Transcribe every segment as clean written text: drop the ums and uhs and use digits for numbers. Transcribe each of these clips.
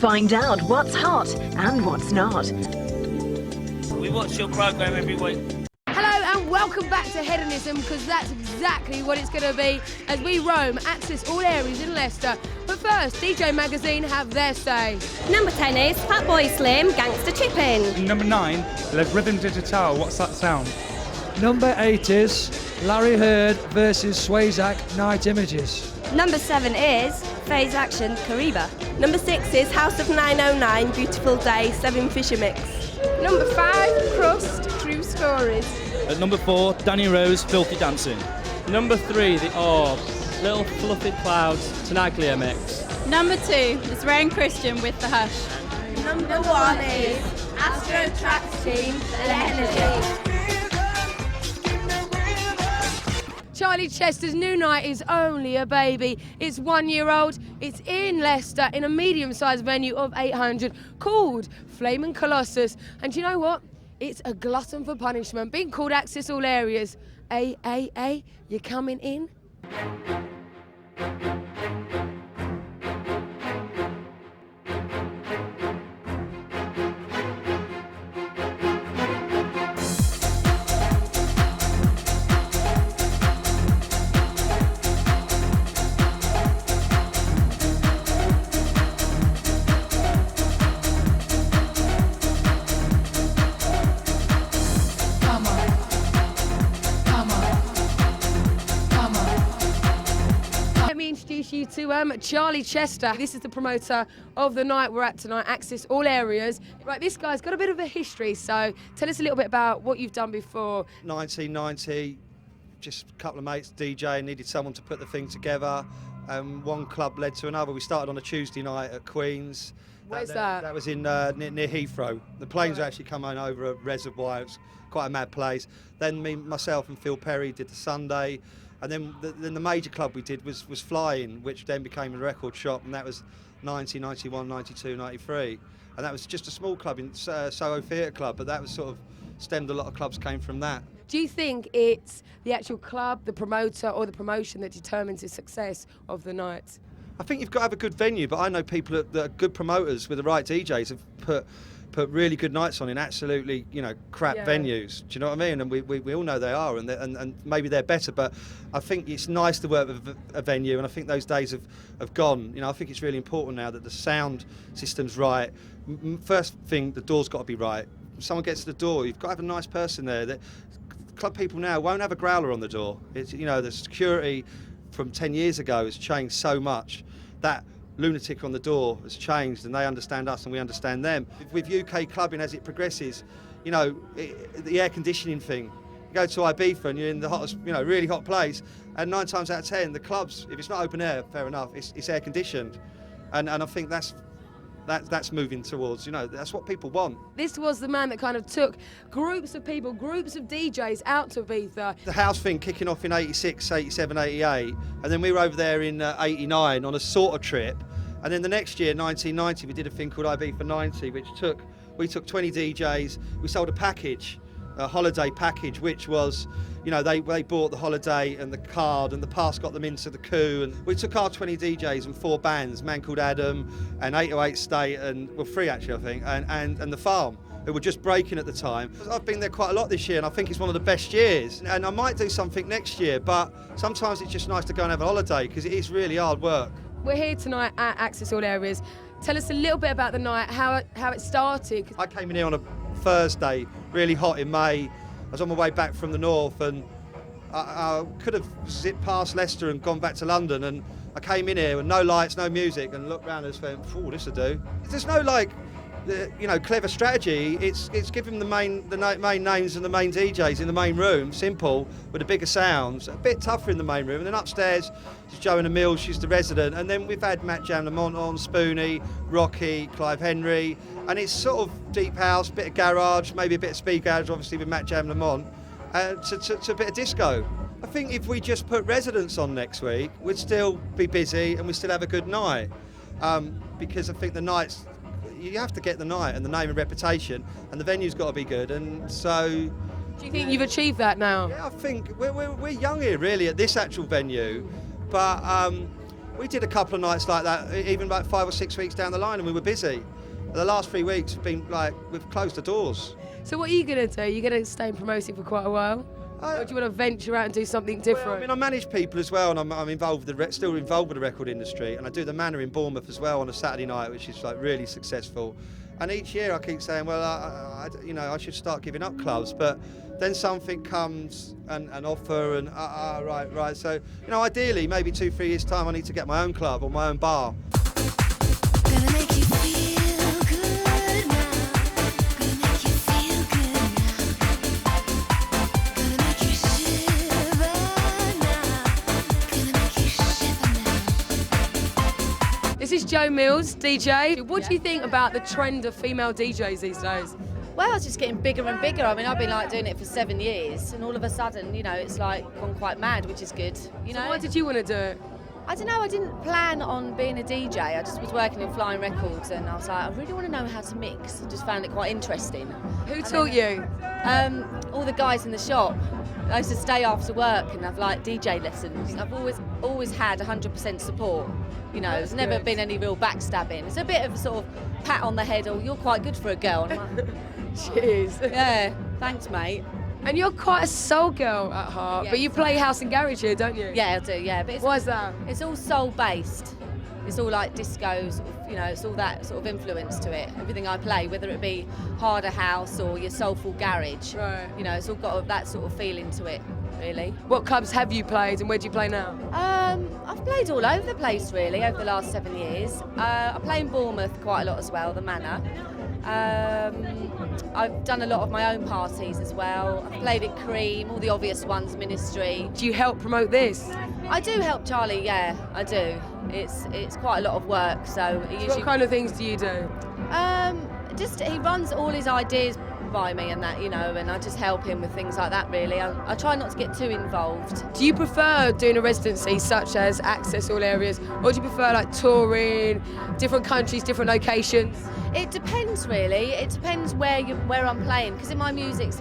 Find out what's hot and what's not. We watch your programme every week. Hello and welcome back to Hedonism, because that's exactly what it's going to be as we roam, access all areas in Leicester. But first, DJ Magazine have their say. Number 10 is Fatboy Slim, Gangster Chippin'. Number 9, Les Rhythm Digital, What's That Sound? Number 8 is Larry Heard versus Swayzak, Night Images. Number 7 is Phase Action, Kariba. Number 6 is House of 909, Beautiful Day, 7 Fisher Mix. Number 5, Crust, True Stories. At number 4, Danny Rose, Filthy Dancing. Number 3, The Orb, Little Fluffy Clouds, Tenaglia Mix. Number 2 is Ray and Christian with The Hush. Number 1 is Astro Tracks Team, The Energy. Charlie Chester's new night is only a baby. It's 1 year old. It's in Leicester in a medium-sized venue of 800 called Flaming Colossus. And do you know what? It's a glutton for punishment. Being called access all areas. AAA, you coming in? You to Charlie Chester. This is the promoter of the night we're at tonight, Access All Areas. Right, this guy's got a bit of a history, so tell us a little bit about what you've done before. 1990, just a couple of mates DJ, needed someone to put the thing together. One club led to another. We started on a Tuesday night at Queen's. Where's that? That was in near Heathrow. The planes were actually coming over a reservoir. It was quite a mad place. Then myself and Phil Perry did the Sunday. And then the major club we did was Flying, which then became a record shop, and that was 90, 91, 92, 93. And that was just a small club in Soho Theatre Club, but that was sort of stemmed, a lot of clubs came from that. Do you think it's the actual club, the promoter or the promotion that determines the success of the night? I think you've got to have a good venue, but I know people that are good promoters with the right DJs have put really good nights on in absolutely, crap venues. Do you know what I mean? And we all know they are, and maybe they're better, but I think it's nice to work with a venue, and I think those days have gone. I think it's really important now that the sound system's right. First thing, the door's got to be right. If someone gets to the door, you've got to have a nice person there. Club people now won't have a growler on the door. It's, the security from 10 years ago has changed so much. That lunatic on the door has changed, and they understand us and we understand them. With UK clubbing as it progresses, the air conditioning thing, you go to Ibiza and you're in the hottest, really hot place, and 9 times out of 10 the clubs, if it's not open air, fair enough, it's air conditioned, and I think that's moving towards, that's what people want. This was the man that kind of took groups of people, groups of DJs out to Ibiza. The house thing kicking off in 86, 87, 88, and then we were over there in 89 on a sort of trip, and then the next year, 1990, we did a thing called Ibiza 90, we took 20 DJs, we sold a package, a holiday package, which was, they bought the holiday and the card, and the pass got them into the coup, and we took our 20 DJs and 4 bands, Man Called Adam and 808 State, and 3 actually I think, and The Farm, who were just breaking at the time. I've been there quite a lot this year, and I think it's one of the best years, and I might do something next year, but sometimes it's just nice to go and have a holiday, because it is really hard work. We're here tonight at Access All Areas. Tell us a little bit about the night, how it started. I came in here on a Thursday, really hot in May. I was on my way back from the north, and I could have zipped past Leicester and gone back to London, and I came in here with no lights, no music, and looked around and went, "Oh, this will do." There's no clever strategy. It's giving the main names and the main DJs in the main room, simple, with the bigger sounds. A bit tougher in the main room, and then upstairs is Joanna Mills, she's the resident, and then we've had Matt Jam Lamont on, Spoonie, Rocky, Clive Henry, and it's sort of deep house, bit of garage, maybe a bit of speed garage, obviously with Matt Jam Lamont, to a bit of disco. I think if we just put residents on next week, we'd still be busy and we'd still have a good night, because I think the nights, you have to get the night and the name and reputation, and the venue's got to be good, and so... Do you think you've achieved that now? Yeah, I think we're young here really at this actual venue, but We did a couple of nights like that, even like 5 or 6 weeks down the line, and we were busy. The last 3 weeks have been like, we've closed the doors. So what are you going to do? Are you going to stay in promoting for quite a while? Or do you want to venture out and do something different? Well, I mean, I manage people as well, and I'm involved with still involved with the record industry, and I do the Manor in Bournemouth as well on a Saturday night, which is like really successful. And each year I keep saying, well, I should start giving up clubs, but then something comes and offer, and right. So, ideally, maybe 2-3 years' time, I need to get my own club or my own bar. Gonna make you feel good now. Gonna make you feel good now. Gonna make you shiver now. Gonna make you shiver now. This is Joe Mills, DJ. What do you think about the trend of female DJs these days? Well, it's just getting bigger and bigger. I mean, I've been like doing it for 7 years, and all of a sudden, it's like gone quite mad, which is good. So why did you want to do it? I don't know, I didn't plan on being a DJ. I just was working in Flying Records, and I was like, I really want to know how to mix. I just found it quite interesting. Who taught you? All the guys in the shop. I used to stay after work and have like DJ lessons. I've always had 100% support. There's never been any real backstabbing. It's a bit of a sort of pat on the head, or you're quite good for a girl. And I'm like, cheers. Yeah, thanks, mate. And you're quite a soul girl at heart, but you play house and garage here, don't you? Yeah, I do, yeah. But why is that? It's all soul-based. It's all like disco, it's all that sort of influence to it. Everything I play, whether it be harder house or your soulful garage, right. It's all got that sort of feeling to it, really. What clubs have you played, and where do you play now? I've played all over the place, really, over the last 7 years. I play in Bournemouth quite a lot as well, the Manor. I've done a lot of my own parties as well. I've played at Cream, all the obvious ones, Ministry. Do you help promote this? I do help Charlie, yeah, I do. It's quite a lot of work, so usually. What kind of things do you do? Just he runs all his ideas by me and that, and I just help him with things like that, really. I try not to get too involved. Do you prefer doing a residency such as Access All Areas, or do you prefer like touring, different countries, different locations? It depends, really. It depends where I'm playing, because in my music's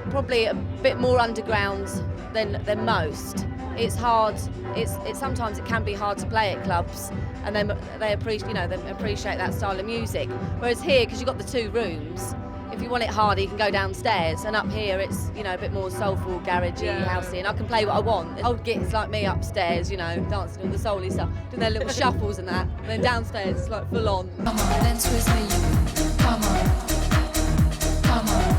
probably a bit more underground than most. It's hard. It's sometimes it can be hard to play at clubs, and they appreciate that style of music. Whereas here, because you've got the 2 rooms, if you want it harder, you can go downstairs, and up here it's a bit more soulful, garagey, housey, and I can play what I want. Old gits like me upstairs, dancing all the soul-y stuff, doing their little shuffles and that. And then downstairs it's like full on. Come on, dance with me, you. Come on. Come on.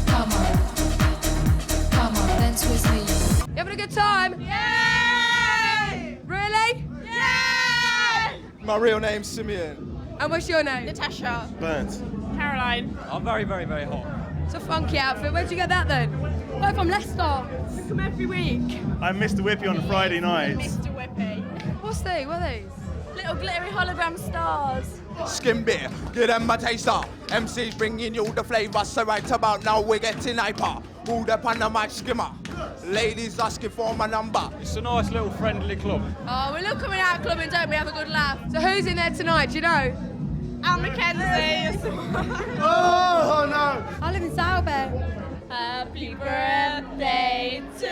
Come on. Come on, dance with me, you. You having a good time? Yay! Really? Yay! My real name's Simeon. And what's your name? Natasha. Burnt. Caroline. I'm very, very, very hot. It's a funky outfit. Where'd you get that then? We're from Leicester. We come every week. I'm Mr. Whippy on a Friday night. Mr. Whippy. What are these? Little glittery hologram stars. Skim beer, give them a taster. MC's bringing you the flavour, so right about now we're getting hyper. Hold up on the mic skimmer. Ladies asking for my number. It's a nice little friendly club. Oh, we love coming out clubbing, don't we? Have a good laugh. So who's in there tonight, do you know? And McKenzie. Oh no! I live in Southampton. Happy birthday to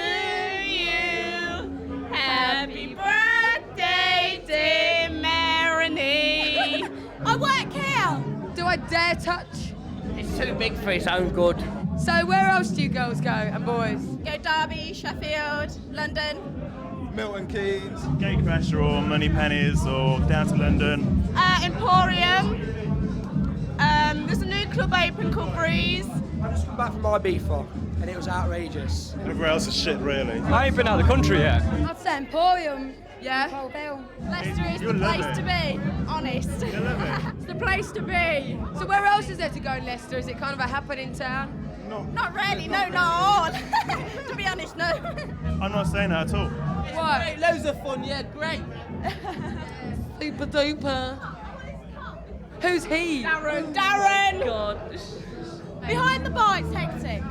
you. Happy birthday, dear Marini. I work here. Do I dare touch? It's too big for its own good. So where else do you girls go and boys? Go Derby, Sheffield, London. Milton Keynes. Gatecrasher or Money Pennies or down to London. Emporium. There's a new club open called Breeze. I just come back from Ibiza and it was outrageous. Everywhere else is shit, really. I ain't been out of the country yet. I'd say Emporium. Yeah. Leicester is You'll the love place it. to be, honest. You'll love it. It's the place to be. So where else is there to go in Leicester? Is it kind of a happening town? Not really, no, not all. To be honest, no. I'm not saying that at all. What? Loads of fun, yeah, great. Super duper. Who's he? Darren. God. Behind the bar, it's hectic.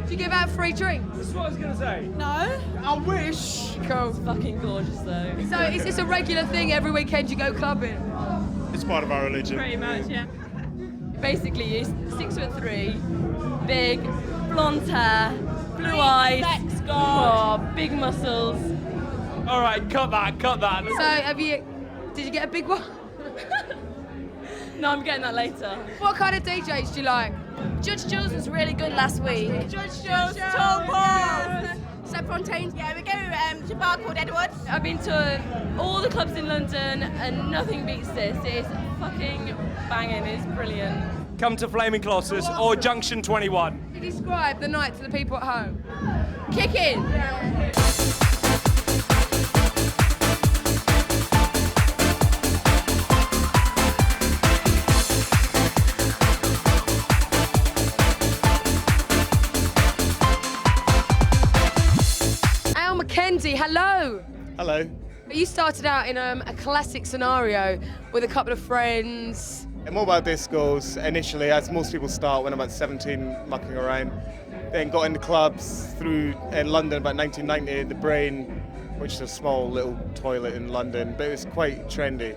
Do you give out free drinks? That's what I was going to say. No? I wish. Cool. Fucking gorgeous though. So is this a regular thing every weekend you go clubbing? It's part of our religion. Pretty much, yeah. Basically, he's 6'3", big, blonde hair, blue eyes, oh, big muscles, All right, cut that. So did you get a big one? No, I'm getting that later. What kind of DJs do you like? Judge Jules was really good last week. Judge Jules, Tall Ball. Seb Fontaine. Yeah, we go to a bar called Edwards. I've been to all the clubs in London and nothing beats this. It's fucking banging, it's brilliant. Come to Flaming Colossus or Junction 21. Can you describe the night to the people at home? Kicking! Mackenzie, hello. Hello. You started out in a classic scenario with a couple of friends. In mobile discos, initially, as most people start when I'm about 17, mucking around. Then got into clubs through in London about 1990, The Brain, which is a small little toilet in London, but it was quite trendy.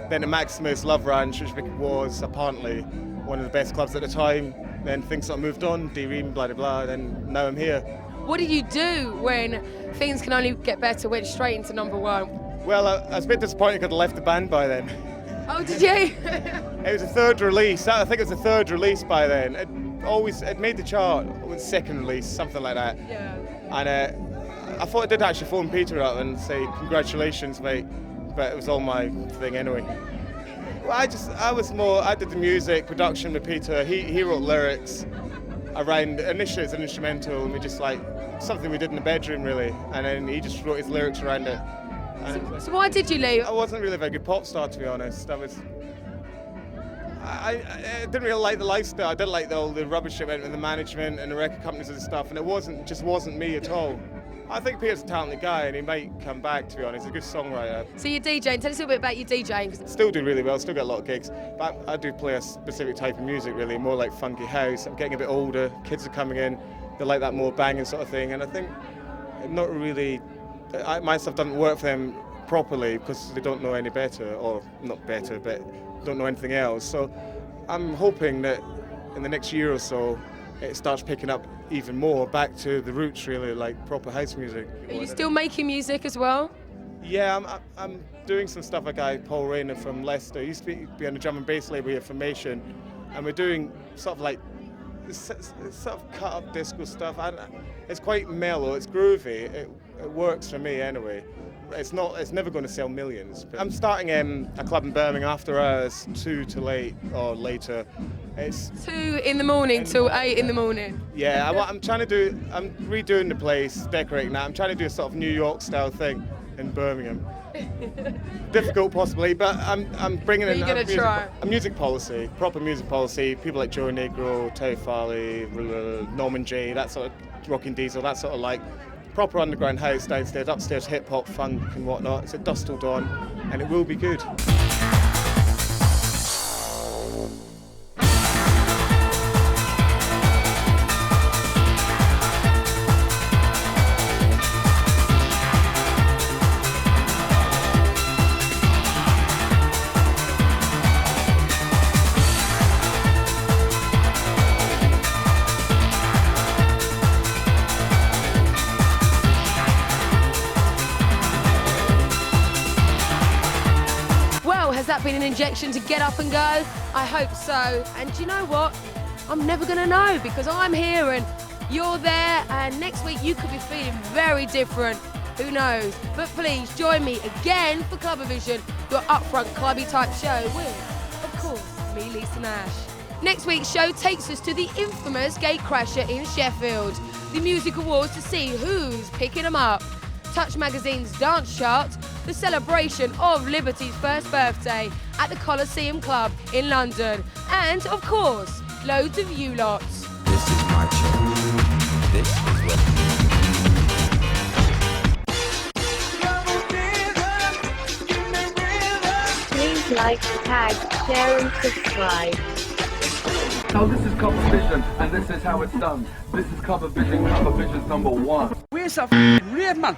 Then at Maximus, Love Ranch, which was apparently one of the best clubs at the time. Then things sort of moved on, D-Ream, blah, blah, blah, and now I'm here. What did you do when things can only get better, went straight into #1? Well, I was a bit disappointed because I left the band by then. Oh, did you? It was a third release. I think it was the third release by then. It made the chart. It was second release, something like that. Yeah. And I thought I did actually phone Peter up and say, congratulations, mate. But it was all my thing anyway. Well, I did the music, production with Peter. He wrote lyrics around, initially it's an instrumental, and we just like, something we did in the bedroom really. And then he just wrote his lyrics around it. So why did you leave? I wasn't really a very good pop star, to be honest. I didn't really like the lifestyle. I didn't like all the rubbish that went with the management and the record companies and stuff, and it just wasn't me at all. I think Peter's a talented guy and he might come back, to be honest. He's a good songwriter. So you're DJing. Tell us a little bit about your DJing. Still do really well, still get a lot of gigs. But I do play a specific type of music really, more like funky house. I'm getting a bit older, kids are coming in, they like that more banging sort of thing, and I think not really, my stuff doesn't work for them properly because they don't know any better, or not better, but don't know anything else. So I'm hoping that in the next year or so it starts picking up even more, back to the roots really, like proper house music. Are you still making music as well? Yeah, I'm doing some stuff with a guy, Paul Rayner from Leicester. He used to be on the drum and bass label here, Formation, and we're doing sort of like sort of cut up disco stuff. It's quite mellow, it's groovy, it works for me anyway. It's never going to sell millions. But I'm starting a club in Birmingham after hours, 2 till 8 or later. It's 2 in the morning till 8 in the morning. Yeah, I'm redoing the place, decorating that. I'm trying to do a sort of New York style thing in Birmingham. Difficult possibly, but I'm bringing in a music policy, proper music policy. People like Joe Negro, Terry Farley, Norman J, that sort of Rockin' Diesel, that sort of like proper underground house downstairs, upstairs hip hop, funk and whatnot. It's at dusk till dawn, and it will be good. Has that been an injection to get up and go? I hope so. And do you know what? I'm never going to know because I'm here and you're there, and next week you could be feeling very different. Who knows? But please join me again for CLUBAVISION, your upfront clubby type show with, of course, me, Lisa Nash. Next week's show takes us to the infamous Gatecrasher in Sheffield, the music awards to see who's picking them up. Touch Magazine's dance chart, the celebration of Liberty's first birthday at the Colosseum Club in London, and of course, loads of you lots. This is my show. This is what. Please like, tag, share and subscribe. Now this is CLUBAVISION, and this is how it's done. This is CLUBAVISION, CLUBAVISION's #1. Where's a rave, man?